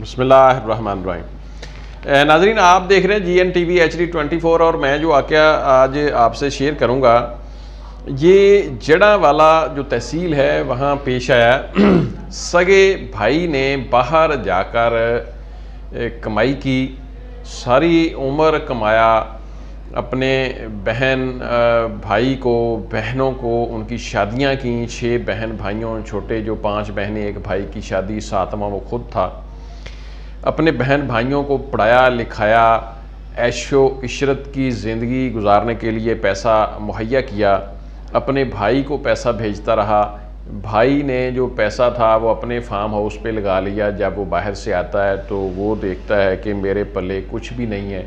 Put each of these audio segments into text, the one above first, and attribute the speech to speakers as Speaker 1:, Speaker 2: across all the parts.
Speaker 1: بسم اللہ الرحمن الرحیم۔ ناظرین، آپ دیکھ رہے ہیں جی این ٹی وی HD24 اور میں جو واقعہ آج آپ سے شیئر کروں گا یہ جڑاں والا جو تحصیل ہے وہاں پیش آیا۔ سگے بھائی نے باہر جا کر کمائی کی، ساری عمر کمایا، اپنے بہن بھائی کو بہنوں کو ان کی شادیاں کیں، 6 بہن بھائیوں چھوٹے جو 5 بہنیں 1 بھائی کی شادی، 7واں وہ خود تھا۔ اپنے بہن بھائیوں کو پڑھایا لکھایا، عیش و عشرت کی زندگی گزارنے کے لیے پیسہ مہیا کیا، اپنے بھائی کو پیسہ بھیجتا رہا۔ بھائی نے جو پیسہ تھا وہ اپنے فارم ہاؤس پہ لگا لیا۔ جب وہ باہر سے آتا ہے تو وہ دیکھتا ہے کہ میرے پلے کچھ بھی نہیں ہے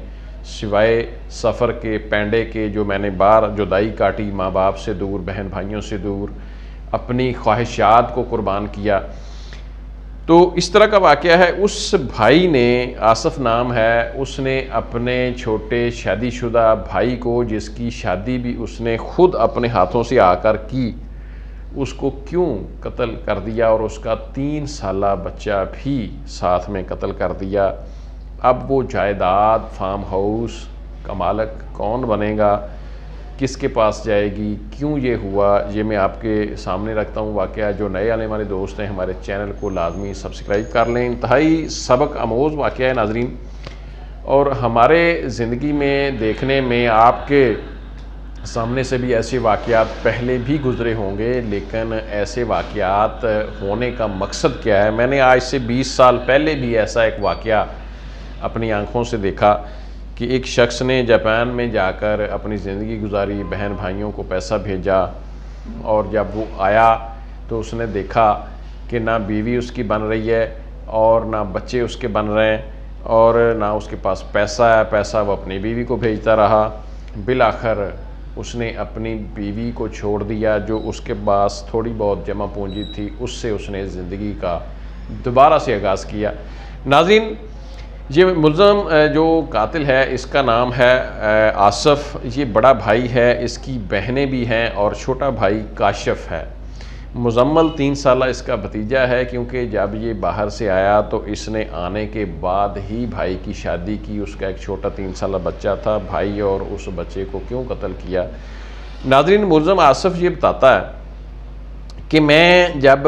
Speaker 1: سوائے سفر کے، پینڈے کے، جو میں نے باہر جدائی کاٹی، ماں باپ سے دور، بہن بھائیوں سے دور، اپنی خواہشات کو قربان کیا۔ تو اس طرح کا واقعہ ہے۔ اس بھائی نے، آصف نام ہے، اس نے اپنے چھوٹے شادی شدہ بھائی کو، جس کی شادی بھی اس نے خود اپنے ہاتھوں سے آ کر کی، اس کو کیوں قتل کر دیا اور اس کا 3 سالہ بچہ بھی ساتھ میں قتل کر دیا۔ اب وہ جائیداد، فارم ہاؤس کا مالک کون بنے گا، کس کے پاس جائے گی، کیوں یہ ہوا، یہ میں آپ کے سامنے رکھتا ہوں واقعہ۔ جو نئے آنے والے دوست ہیں ہمارے چینل کو لازمی سبسکرائب کر لیں۔ انتہائی سبق آموز واقعہ ہے ناظرین، اور ہمارے زندگی میں دیکھنے میں آپ کے سامنے سے بھی ایسے واقعات پہلے بھی گزرے ہوں گے، لیکن ایسے واقعات ہونے کا مقصد کیا ہے؟ میں نے آج سے 20 سال پہلے بھی ایسا ایک واقعہ اپنی آنکھوں سے دیکھا کہ ایک شخص نے جاپان میں جا کر اپنی زندگی گزاری، بہن بھائیوں کو پیسہ بھیجا، اور جب وہ آیا تو اس نے دیکھا کہ نہ بیوی اس کی بن رہی ہے اور نہ بچے اس کے بن رہے ہیں، اور نہ اس کے پاس پیسہ ہے۔ پیسہ وہ اپنی بیوی کو بھیجتا رہا۔ بالآخر اس نے اپنی بیوی کو چھوڑ دیا، جو اس کے پاس تھوڑی بہت جمع پونجی تھی، اس سے اس نے زندگی کا دوبارہ سے آغاز کیا۔ ناظرین، یہ ملزم جو قاتل ہے اس کا نام ہے آصف، یہ بڑا بھائی ہے، اس کی بہنیں بھی ہیں اور چھوٹا بھائی کاشف ہے۔ مزمل 3 سالہ اس کا بھتیجا ہے، کیونکہ جب یہ باہر سے آیا تو اس نے آنے کے بعد ہی بھائی کی شادی کی۔ اس کا ایک چھوٹا 3 سالہ بچہ تھا۔ بھائی اور اس بچے کو کیوں قتل کیا؟ ناظرین، ملزم آصف یہ بتاتا ہے کہ میں جب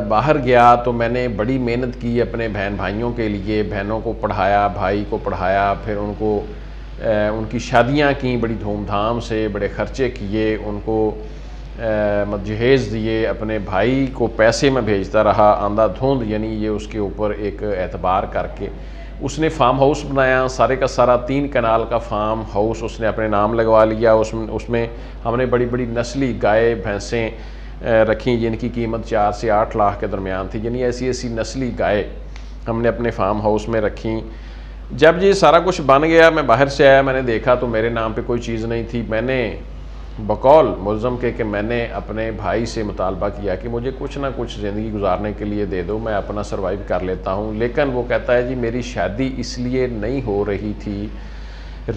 Speaker 1: باہر گیا تو میں نے بڑی محنت کی اپنے بہن بھائیوں کے لیے، بہنوں کو پڑھایا، بھائی کو پڑھایا، پھر ان کی شادیاں کیں بڑی دھوم دھام سے، بڑے خرچے کیے، ان کو جہیز دیے، اپنے بھائی کو پیسے میں بھیجتا رہا اندھا دھند، یعنی یہ اس کے اوپر ایک اعتبار کر کے اس نے فارم ہاؤس بنایا۔ سارے کا سارا 3 کنال کا فارم ہاؤس اس نے اپنے نام لگوا لیا۔ اس میں ہم نے بڑی بڑی نسلی گائے بھینسیں رکھیں جن کی قیمت 4 سے 8 لاکھ کے درمیان تھی، یعنی ایسی نسلی گائے ہم نے اپنے فارم ہاؤس میں رکھیں۔ جب یہ سارا کچھ بن گیا، میں باہر سے آیا، میں نے دیکھا تو میرے نام پہ کوئی چیز نہیں تھی۔ میں نے بقول ملزم کے کہ میں نے اپنے بھائی سے مطالبہ کیا کہ مجھے کچھ نہ کچھ زندگی گزارنے کے لیے دے دو، میں اپنا سروائیو کر لیتا ہوں، لیکن وہ کہتا ہے جی میری شادی اس لیے نہیں ہو رہی تھی،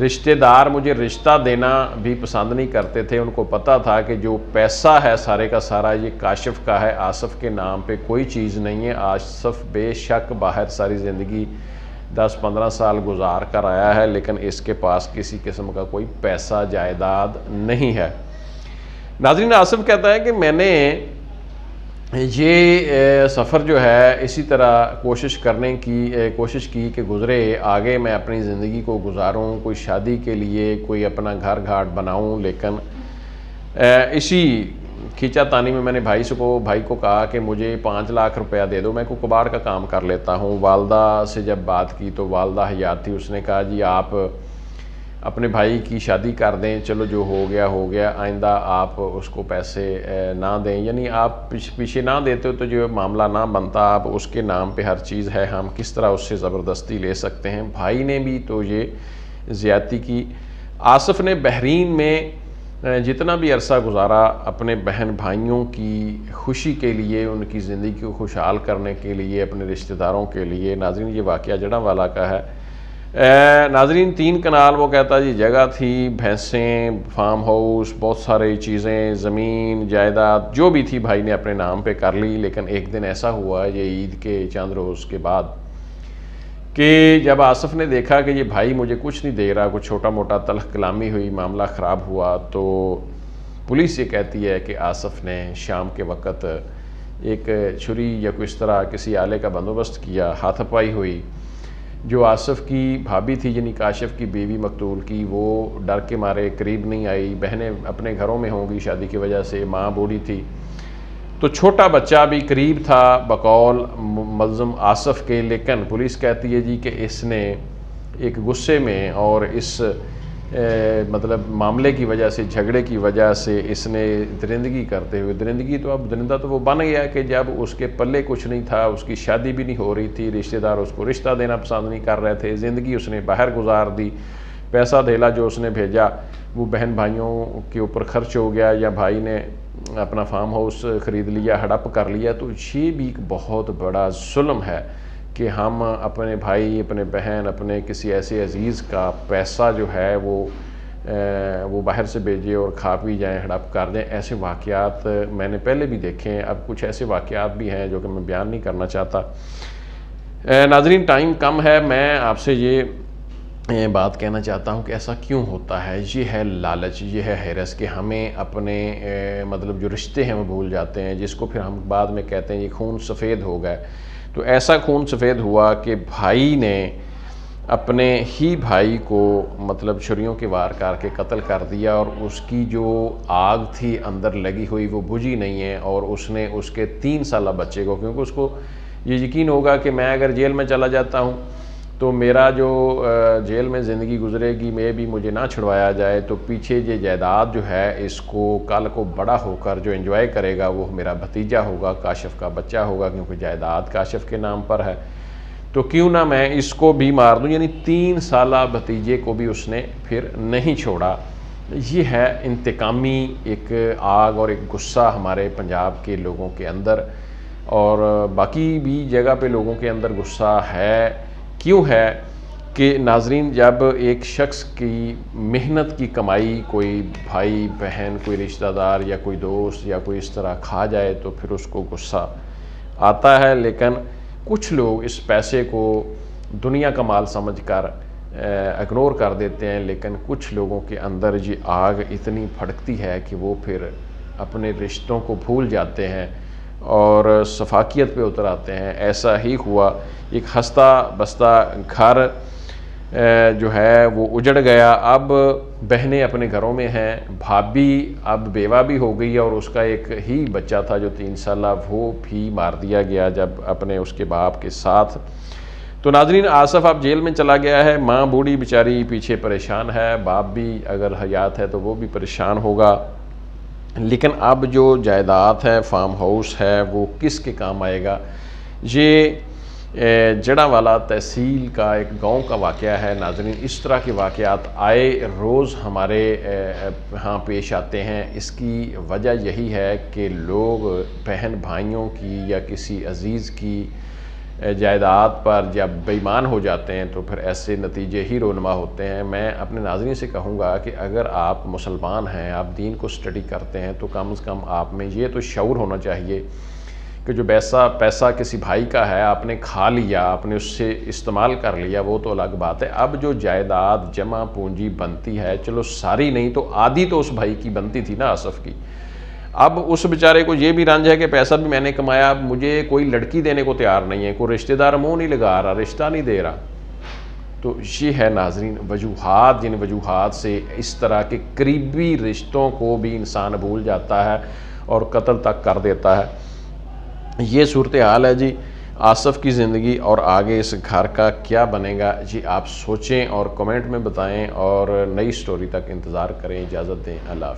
Speaker 1: رشتہ دار مجھے رشتہ دینا بھی پسند نہیں کرتے تھے، ان کو پتہ تھا کہ جو پیسہ ہے سارے کا سارا یہ کاشف کا ہے، آصف کے نام پہ کوئی چیز نہیں ہے۔ آصف بے شک باہر ساری زندگی 10-15 سال گزار کر آیا ہے، لیکن اس کے پاس کسی قسم کا کوئی پیسہ جائیداد نہیں ہے۔ ناظرین، آصف کہتا ہے کہ میں نے یہ سفر جو ہے اسی طرح کوشش کی کہ گزرے، آگے میں اپنی زندگی کو گزاروں، کوئی شادی کے لیے کوئی اپنا گھر گھاٹ بناؤں، لیکن اسی کھینچا تانی میں نے بھائی کو کہا کہ مجھے 5 لاکھ روپیہ دے دو، میں کو کباڑ کا کام کر لیتا ہوں۔ والدہ سے جب بات کی تو والدہ حیات تھی، اس نے کہا جی آپ اپنے بھائی کی شادی کر دیں، چلو جو ہو گیا، آئندہ آپ اس کو پیسے نہ دیں، یعنی آپ پیچھے نہ دیتے ہو تو جو معاملہ نہ بنتا، آپ اس کے نام پہ ہر چیز ہے، ہم کس طرح اس سے زبردستی لے سکتے ہیں۔ بھائی نے بھی تو یہ زیادتی کی۔ آصف نے بحرین میں جتنا بھی عرصہ گزارا اپنے بہن بھائیوں کی خوشی کے لیے، ان کی زندگی کو خوشحال کرنے کے لیے، اپنے رشتہ داروں کے لیے۔ ناظرین، یہ واقعہ جڑاں والا کا ہے۔ ناظرین، 3 کنال وہ کہتا جی جگہ تھی، بھینسیں، فارم ہاؤس، بہت ساری چیزیں، زمین جائیداد جو بھی تھی بھائی نے اپنے نام پہ کر لی، لیکن ایک دن ایسا ہوا، یہ عید کے چند روز کے بعد کہ جب آصف نے دیکھا کہ یہ بھائی مجھے کچھ نہیں دے رہا، کچھ چھوٹا موٹا تلخ کلامی ہوئی، معاملہ خراب ہوا، تو پولیس یہ کہتی ہے کہ آصف نے شام کے وقت ایک چھری یا کوئی اس طرح کسی آلے کا بندوبست کیا، ہاتھ پائی ہوئی۔ جو آصف کی بھابھی تھی، یعنی کاشف کی بیوی مقتول کی، وہ ڈر کے مارے قریب نہیں آئی، بہنیں اپنے گھروں میں ہوں گی شادی کی وجہ سے، ماں بوڑھی تھی، تو چھوٹا بچہ بھی قریب تھا بقول ملزم آصف کے، لیکن پولیس کہتی ہے جی کہ اس نے ایک غصے میں اور اس مطلب معاملے کی وجہ سے، جھگڑے کی وجہ سے اس نے درندگی کرتے ہوئے، درندگی تو اب درندہ تو وہ بن گیا کہ جب اس کے پلے کچھ نہیں تھا، اس کی شادی بھی نہیں ہو رہی تھی، رشتہ دار اس کو رشتہ دینا پسند نہیں کر رہے تھے، زندگی اس نے باہر گزار دی، پیسہ دھیلا جو اس نے بھیجا وہ بہن بھائیوں کے اوپر خرچ ہو گیا، یا بھائی نے اپنا فارم ہاؤس خرید لیا، ہڑپ کر لیا، تو یہ بھی ایک بہت بڑا ظلم ہے کہ ہم اپنے بھائی، اپنے بہن، اپنے کسی ایسے عزیز کا پیسہ جو ہے وہ باہر سے بھیجے اور کھا پی جائیں، ہڑپ کر دیں۔ ایسے واقعات میں نے پہلے بھی دیکھے ہیں، اب کچھ ایسے واقعات بھی ہیں جو کہ میں بیان نہیں کرنا چاہتا۔ ناظرین ٹائم کم ہے، میں آپ سے یہ بات کہنا چاہتا ہوں کہ ایسا کیوں ہوتا ہے؟ یہ ہے لالچ، یہ ہے ہرس کہ ہمیں اپنے مطلب جو رشتے ہیں وہ بھول جاتے ہیں، جس کو پھر ہم بعد میں کہتے ہیں یہ خون سفید ہو گئے۔ تو ایسا خون سفید ہوا کہ بھائی نے اپنے ہی بھائی کو مطلب چھریوں کے وار کر کے قتل کر دیا، اور اس کی جو آگ تھی اندر لگی ہوئی وہ بجھی نہیں ہے، اور اس نے اس کے 3 سالہ بچے کو، کیونکہ اس کو یہ یقین ہوگا کہ میں اگر جیل میں چلا جاتا ہوں تو میرا جو جیل میں زندگی گزرے گی، میں بھی مجھے نہ چھڑوایا جائے تو پیچھے یہ جائیداد جو ہے اس کو کل کو بڑا ہو کر جو انجوائے کرے گا وہ میرا بھتیجا ہوگا، کاشف کا بچہ ہوگا، کیونکہ جائیداد کاشف کے نام پر ہے، تو کیوں نہ میں اس کو بھی مار دوں۔ یعنی 3 سالہ بھتیجے کو بھی اس نے پھر نہیں چھوڑا۔ یہ ہے انتقامی ایک آگ اور ایک غصہ ہمارے پنجاب کے لوگوں کے اندر، اور باقی بھی جگہ پہ لوگوں کے اندر غصہ ہے۔ کیوں ہے کہ ناظرین جب ایک شخص کی محنت کی کمائی کوئی بھائی بہن، کوئی رشتہ دار یا کوئی دوست یا کوئی اس طرح کھا جائے تو پھر اس کو غصہ آتا ہے، لیکن کچھ لوگ اس پیسے کو دنیا کا مال سمجھ کر اگنور کر دیتے ہیں، لیکن کچھ لوگوں کے اندر یہ آگ اتنی بھڑکتی ہے کہ وہ پھر اپنے رشتوں کو بھول جاتے ہیں اور سفاکیت پہ اتر آتے ہیں۔ ایسا ہی ہوا، ایک ہستہ بستہ گھر جو ہے وہ اجڑ گیا، اب بہنیں اپنے گھروں میں ہیں، بھابھی اب بیوہ بھی ہو گئی، اور اس کا ایک ہی بچہ تھا جو 3 سالہ، وہ بھی مار دیا گیا جب اپنے اس کے باپ کے ساتھ۔ تو ناظرین آصف اب جیل میں چلا گیا ہے، ماں بوڑھی بیچاری پیچھے پریشان ہے، باپ بھی اگر حیات ہے تو وہ بھی پریشان ہوگا، لیکن اب جو جائیداد ہے، فارم ہاؤس ہے، وہ کس کے کام آئے گا؟ یہ جڑاوالا تحصیل کا ایک گاؤں کا واقعہ ہے ناظرین۔ اس طرح کے واقعات آئے روز ہمارے ہاں پیش آتے ہیں۔ اس کی وجہ یہی ہے کہ لوگ بہن بھائیوں کی یا کسی عزیز کی جائیداد پر جب بے ایمان ہو جاتے ہیں تو پھر ایسے نتیجے ہی رونما ہوتے ہیں۔ میں اپنے ناظرین سے کہوں گا کہ اگر آپ مسلمان ہیں، آپ دین کو سٹڈی کرتے ہیں، تو کم از کم آپ میں یہ تو شعور ہونا چاہیے کہ جو پیسہ کسی بھائی کا ہے، آپ نے کھا لیا، آپ نے اس سے استعمال کر لیا، وہ تو الگ بات ہے۔ اب جو جائیداد جمع پونجی بنتی ہے، چلو ساری نہیں تو آدھی تو اس بھائی کی بنتی تھی نا آصف کی۔ اب اس بیچارے کو یہ بھی رنج ہے کہ پیسہ بھی میں نے کمایا، اب مجھے کوئی لڑکی دینے کو تیار نہیں ہے، کوئی رشتہ دار منہ نہیں لگا رہا، رشتہ نہیں دے رہا۔ تو یہ ہے ناظرین وجوہات، جن وجوہات سے اس طرح کے قریبی رشتوں کو بھی انسان بھول جاتا ہے اور قتل تک کر دیتا ہے۔ یہ صورتحال ہے جی آصف کی زندگی، اور آگے اس گھر کا کیا بنے گا جی آپ سوچیں اور کمنٹ میں بتائیں، اور نئی سٹوری تک انتظار کریں۔ اجازت دیں، اللہ حافظ۔